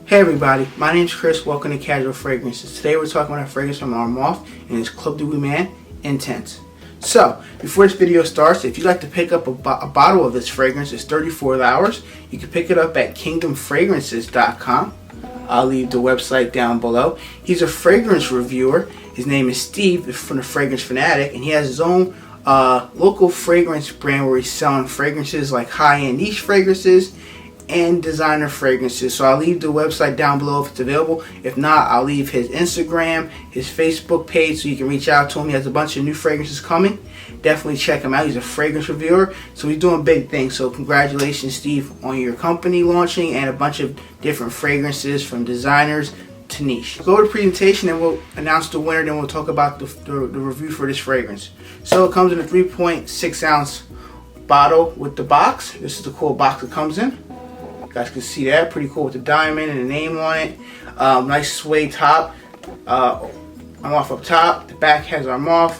Hey everybody, my name is Chris. Welcome to Casual Fragrances. Today we're talking about a fragrance from Armaf and it's Club de Women Intense. So, before this video starts, if you'd like to pick up a bottle of this fragrance, it's $34. You can pick it up at kingdomfragrances.com. I'll leave the website down below. He's a fragrance reviewer. His name is Steve from the Fragrance Fanatic, and he has his own local fragrance brand where he's selling fragrances like high-end niche fragrances and designer fragrances. So I'll leave the website down below if it's available. If not, I'll leave his Instagram, his Facebook page, so you can reach out to him. He has a bunch of new fragrances coming. Definitely check him out. He's a fragrance reviewer, so he's doing big things. So congratulations, Steve, on your company launching and a bunch of different fragrances from designers to niche. Go to the presentation and we'll announce the winner, then we'll talk about the review for this fragrance. So it comes in a 3.6 ounce bottle with the box. This is the cool box it comes in. You guys can see that, pretty cool with the diamond and the name on it. Nice suede top. Armaf up top. The back has Armaf.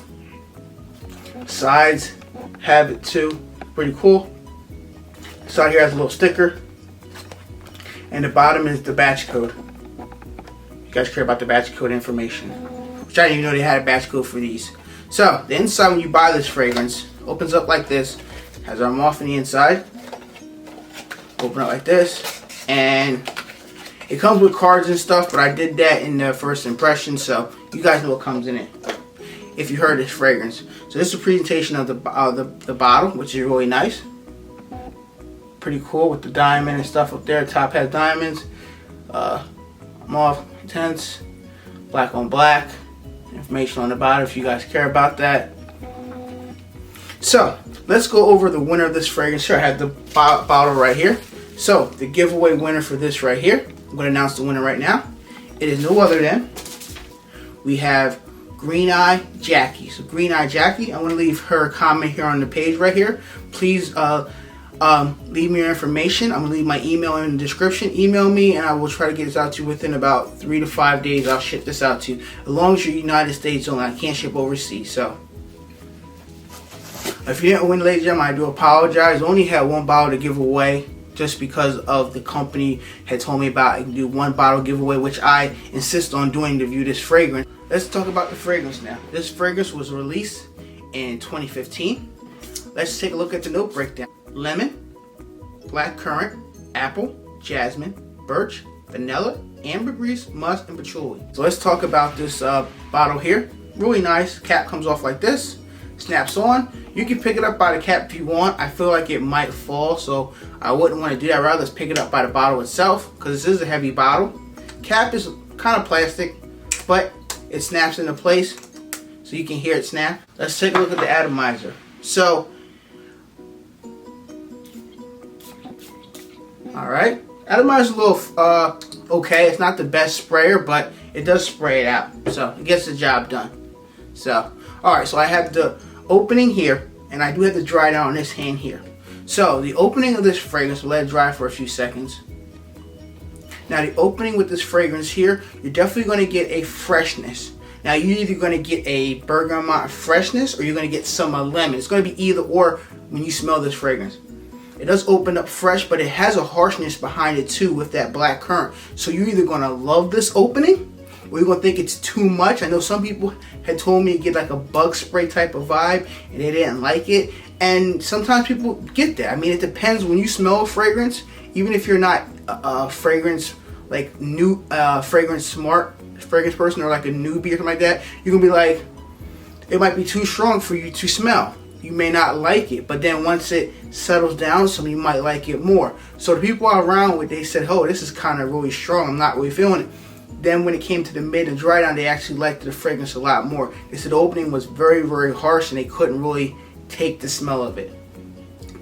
Sides have it too. Pretty cool. Side here has a little sticker. And the bottom is the batch code. You guys care about the batch code information, which I didn't even know they had a batch code for these. So the inside, when you buy this fragrance, opens up like this. Has Armaf on the inside. Open it like this, and it comes with cards and stuff, but I did that in the first impression, so you guys know what comes in it if you heard this fragrance. So this is a presentation of the bottle, which is really nice. Pretty cool with the diamond and stuff up there. Top has diamonds. Mauve Intense, black on black. Information on the bottom if you guys care about that. So let's go over the winner of this fragrance. Here I have the bottle right here. So the giveaway winner for this right here, I'm going to announce the winner right now. It is no other than, we have Green Eye Jackie. So Green Eye Jackie, I'm going to leave her a comment here on the page right here. Please leave me your information. I'm going to leave my email in the description. Email me and I will try to get this out to you within about 3 to 5 days. I'll ship this out to you. As long as you're United States only, I can't ship overseas. So if you didn't win, ladies and gentlemen, I do apologize. I only had one bottle to give away just because of the company had told me about I can do one bottle giveaway, which I insist on doing to view this fragrance. Let's talk about the fragrance now. This fragrance was released in 2015. Let's take a look at the note breakdown. Lemon, blackcurrant, apple, jasmine, birch, vanilla, ambergris, musk, and patchouli. So let's talk about this bottle here. Really nice. Cap comes off like this. Snaps on. You can pick it up by the cap if you want. I feel like it might fall, so I wouldn't want to do that. I'd rather just pick it up by the bottle itself because this is a heavy bottle. Cap is kind of plastic, but it snaps into place, so you can hear it snap. Let's take a look at the atomizer. So, alright, atomizer is a little okay. It's not the best sprayer, but it does spray it out, so it gets the job done. So, alright, so I have the opening here, and I do have to dry it out on this hand here. So the opening of this fragrance, we'll let it dry for a few seconds. Now the opening with this fragrance here, you're definitely going to get a freshness. Now you're either going to get a bergamot freshness or you're going to get some lemon. It's going to be either or when you smell this fragrance. It does open up fresh, but it has a harshness behind it too with that black currant. So you're either going to love this opening or you're going to think it's too much. I know some people had told me to get like a bug spray type of vibe and they didn't like it. And sometimes people get that. I mean, it depends. When you smell a fragrance, even if you're not a fragrance, like new fragrance smart fragrance person or like a newbie or something like that, you're going to be like, it might be too strong for you to smell. You may not like it, but then once it settles down, some of you might like it more. So the people around with, they said, oh, this is kind of really strong. I'm not really feeling it. Then when it came to the mid and dry down, they actually liked the fragrance a lot more. They said the opening was very, very harsh and they couldn't really take the smell of it.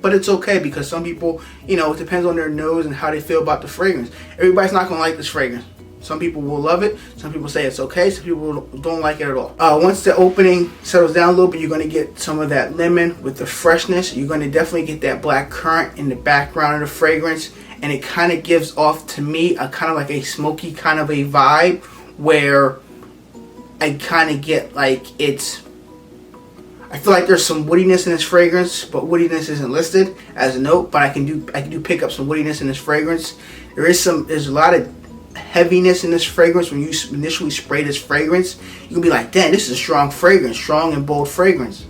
But it's okay because some people, you know, it depends on their nose and how they feel about the fragrance. Everybody's not going to like this fragrance. Some people will love it. Some people say it's okay. Some people don't like it at all. Once the opening settles down a little bit, you're going to get some of that lemon with the freshness. You're going to definitely get that black currant in the background of the fragrance. And it kind of gives off to me a kind of like a smoky kind of a vibe where I kind of get like I feel like there's some woodiness in this fragrance, but woodiness isn't listed as a note, but I can do pick up some woodiness in this fragrance. There's a lot of heaviness in this fragrance. When you initially spray this fragrance, you'll be like, damn, this is a strong fragrance, strong and bold fragrance.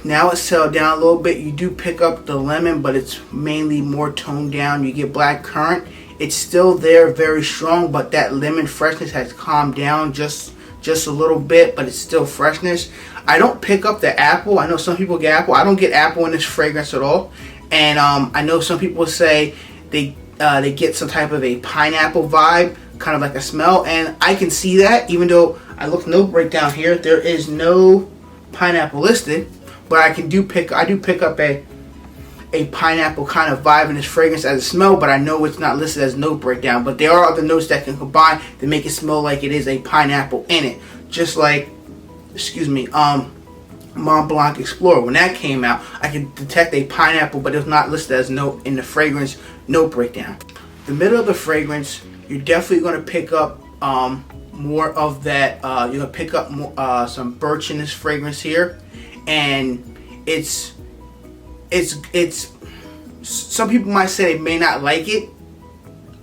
Now it's settled down a little bit. You do pick up the lemon, but it's mainly more toned down. You get black currant. It's still there, very strong, but that lemon freshness has calmed down just a little bit, but it's still freshness. I don't pick up the apple. I know some people get apple. I don't get apple in this fragrance at all. And I know some people say they get some type of a pineapple vibe, kind of like a smell, and I can see that. Even though I look note breakdown here, there is no pineapple listed. But I do pick up a pineapple kind of vibe in this fragrance as a smell, but I know it's not listed as note breakdown. But there are other notes that can combine to make it smell like it is a pineapple in it. Just like, Mont Blanc Explorer. When that came out, I could detect a pineapple, but it was not listed as note in the fragrance note breakdown. The middle of the fragrance, you're definitely going to pick up more of that. You're going to pick up more, some birch in this fragrance here. And it's some people might say they may not like it,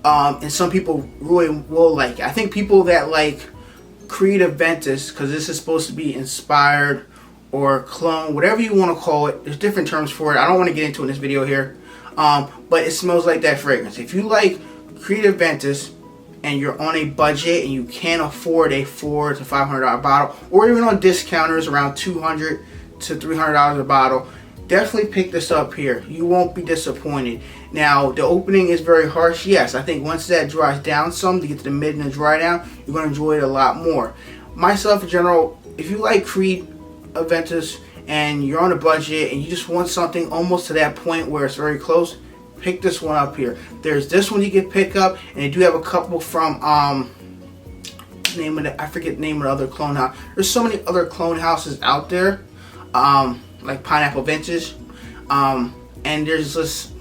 and some people really will like it. I think people that like Creative Ventus, because this is supposed to be inspired or clone, whatever you want to call it, there's different terms for it. I don't want to get into it in this video here, but it smells like that fragrance. If you like Creative Ventus and you're on a budget and you can't afford a $400 to $500 bottle, or even on discounters around $200 to $300 a bottle, definitely pick this up here. You won't be disappointed. Now, the opening is very harsh. Yes, I think once that dries down some, to get to the mid and the dry down, you're going to enjoy it a lot more. Myself in general, if you like Creed Ventus and you're on a budget and you just want something almost to that point where it's very close, pick this one up here. There's this one you can pick up, and they do have a couple from I forget the name of the other clone house. There's so many other clone houses out there, like Pineapple Vintage, and there's just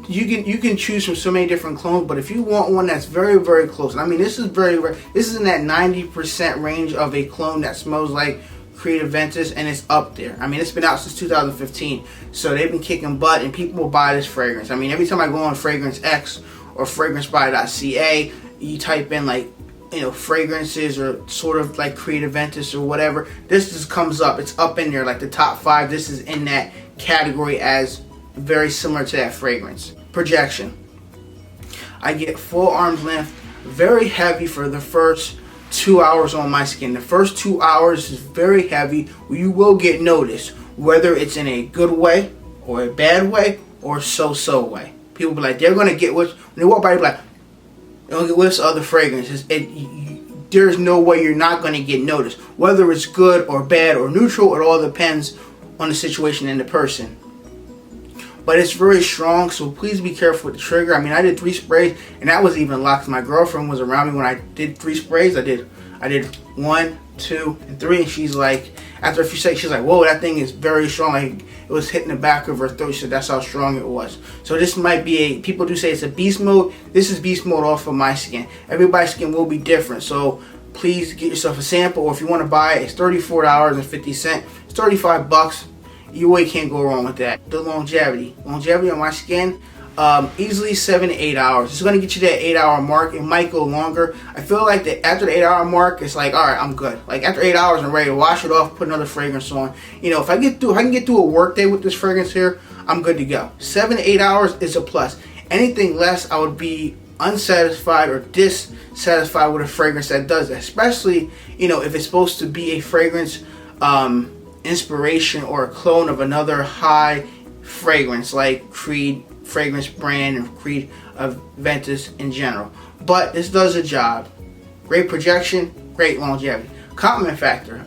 you can choose from so many different clones. But if you want one that's very, very close, I mean, this is this is in that 90% range of a clone that smells like Creative Ventus, and it's up there. I mean, it's been out since 2015, so they've been kicking butt, and people will buy this fragrance. I mean, every time I go on Fragrance X or FragranceBuy.ca, you type in like, you know, fragrances or sort of like Creative Ventus or whatever, this just comes up. It's up in there like the top 5. This is in that category as very similar to that fragrance. Projection. I get full arm's length, very heavy for the first 2 hours on my skin. The first 2 hours is very heavy. You will get noticed, whether it's in a good way or a bad way or so-so way. People be like, they're gonna get what when they walk by, they be like, don't get with other fragrances. There's no way you're not going to get noticed. Whether it's good or bad or neutral, it all depends on the situation and the person. But it's very strong, so please be careful with the trigger. I mean, I did 3 sprays, and that was even locked. My girlfriend was around me when I did 3 sprays. I did 1, 2, and 3, and she's like, after a few seconds, she's like, whoa, that thing is very strong. Like, it was hitting the back of her throat. She said that's how strong it was. So this might be people do say it's a beast mode. This is beast mode off of my skin. Everybody's skin will be different. So please get yourself a sample, or if you want to buy it, it's $34.50. It's $35. You really can't go wrong with that. The longevity on my skin, easily 7 to 8 hours. It's going to get you that 8 hour mark. It might go longer. I feel like that after the 8 hour mark, it's like, all right, I'm good. Like after 8 hours, I'm ready to wash it off, put another fragrance on. You know, if I can get through a work day with this fragrance here, I'm good to go. 7 to 8 hours is a plus. Anything less, I would be unsatisfied or dissatisfied with a fragrance that does that. Especially, you know, if it's supposed to be a fragrance inspiration or a clone of another high fragrance like Creed fragrance brand and Creed Ventus in general. But this does a job. Great projection, great longevity. Compliment factor.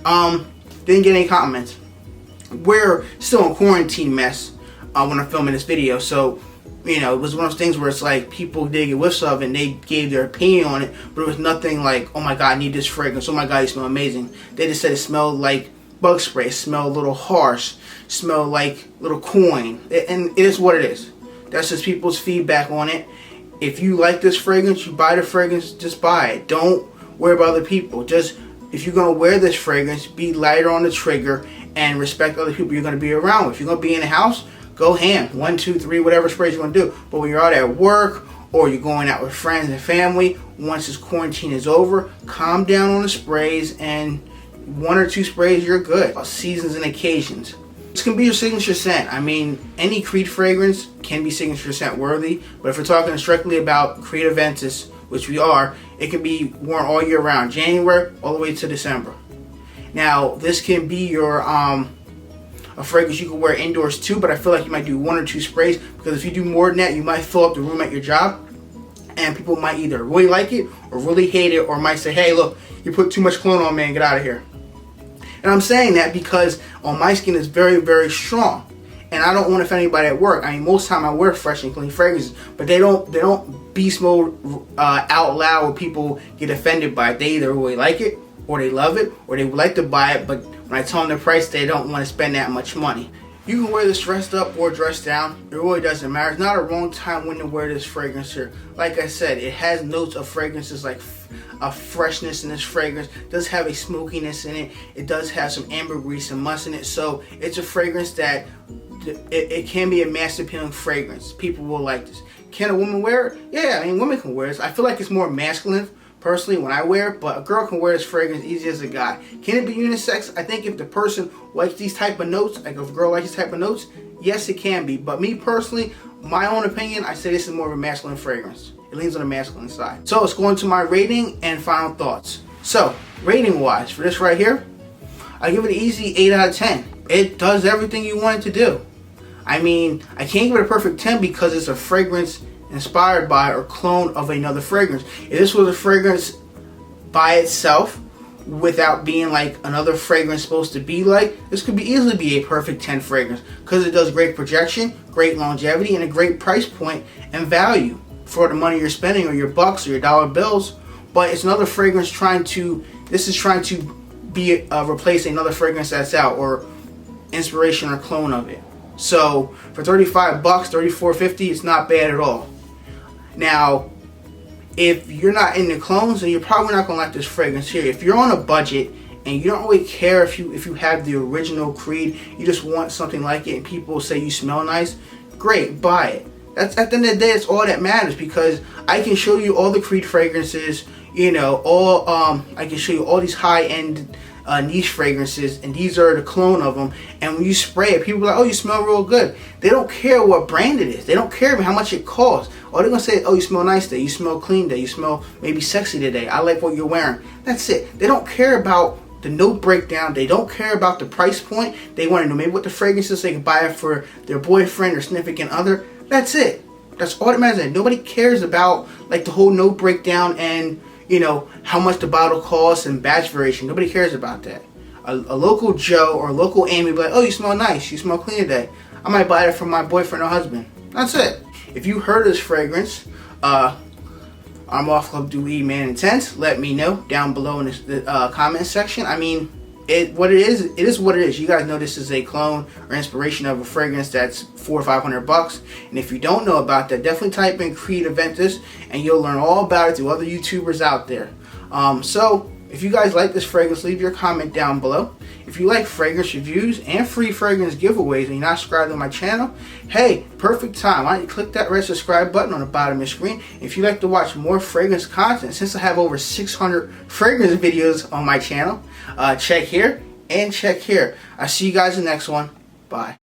Didn't get any compliments. We're still in quarantine mess when I'm filming this video, so you know, it was one of those things where it's like people did get whiffs of it and they gave their opinion on it, but it was nothing like, oh my god, I need this fragrance, oh my god, you smell amazing. They just said it smelled like bug spray, it smelled a little harsh, smelled like little coin, and it is what it is. That's just people's feedback on it. If you like this fragrance, you buy the fragrance, just buy it. Don't worry about other people. Just, if you're going to wear this fragrance, be lighter on the trigger and respect other people you're going to be around with. If you're going to be in the house, go ham. 1, 2, 3, whatever sprays you want to do. But when you're out at work or you're going out with friends and family, once this quarantine is over, calm down on the sprays, and 1 or 2 sprays, you're good. Seasons and occasions. This can be your signature scent. I mean, any Creed fragrance can be signature scent worthy, but if we're talking strictly about Creed Aventus, which we are, it can be worn all year round, January all the way to December. Now, this can be your a fragrance you can wear indoors too, but I feel like you might do 1 or 2 sprays, because if you do more than that, you might fill up the room at your job, and people might either really like it or really hate it, or might say, hey, look, you put too much cologne on, man, get out of here. And I'm saying that because on my skin it's very, very strong, and I don't want to offend anybody at work. I mean, most of the time I wear fresh and clean fragrances, but they don't beast mode out loud where people get offended by it. They either really like it, or they love it, or they would like to buy it, but when I tell them the price, they don't want to spend that much money. You can wear this dressed up or dressed down. It really doesn't matter. It's not a wrong time when to wear this fragrance here. Like I said, it has notes of fragrances, like a freshness in this fragrance. It does have a smokiness in it. It does have some ambergris and musk in it. So it's a fragrance that it can be a mass appealing fragrance. People will like this. Can a woman wear it? Yeah, I mean, women can wear this. I feel like it's more masculine personally when I wear it, but a girl can wear this fragrance easy as a guy. Can it be unisex? I think if the person likes these type of notes, like if a girl likes these type of notes, yes, it can be. But me personally, my own opinion, I say this is more of a masculine fragrance. It leans on the masculine side. So let's go into my rating and final thoughts. So rating wise, for this right here, I give it an easy 8 out of 10. It does everything you want it to do. I mean, I can't give it a perfect 10 because it's a fragrance inspired by or clone of another fragrance. If this was a fragrance by itself without being like another fragrance supposed to be like, this could easily be a perfect 10 fragrance, because it does great projection, great longevity, and a great price point and value for the money you're spending, or your bucks or your dollar bills. But it's another fragrance trying to be replace another fragrance that's out, or inspiration or clone of it. So for $35, $34.50, it's not bad at all. Now, if you're not into clones, then you're probably not gonna like this fragrance here. If you're on a budget and you don't really care if you have the original Creed, you just want something like it, and people say you smell nice, great, buy it. That's, at the end of the day, it's all that matters, because I can show you all the Creed fragrances, you know, I can show you all these high-end niche fragrances, and these are the clone of them, and when you spray it, people are like, oh, you smell real good. They don't care what brand it is. They don't care how much it costs. All they're gonna say is, oh, you smell nice today, you smell clean today, you smell maybe sexy today, I like what you're wearing. That's it. They don't care about the note breakdown. They don't care about the price point. They want to know maybe what the fragrance is so they can buy it for their boyfriend or significant other. That's it. That's all that matters. Nobody cares about like the whole note breakdown and, you know, how much the bottle costs and batch variation. Nobody cares about that. A local Joe or a local Amy will be like, oh, you smell nice, you smell clean today, I might buy it for my boyfriend or husband. That's it. If you heard of this fragrance, Armaf Club Dewey Man Intense, let me know down below in the comment section. I mean, it is what it is. You guys know this is a clone or inspiration of a fragrance that's $400 or $500. And if you don't know about that, definitely type in Creed Aventus and you'll learn all about it through other YouTubers out there. So if you guys like this fragrance, leave your comment down below. If you like fragrance reviews and free fragrance giveaways and you're not subscribed to my channel, hey, perfect time. Why don't you click that red subscribe button on the bottom of your screen. If you like to watch more fragrance content, since I have over 600 fragrance videos on my channel, check here and check here. I'll see you guys in the next one. Bye.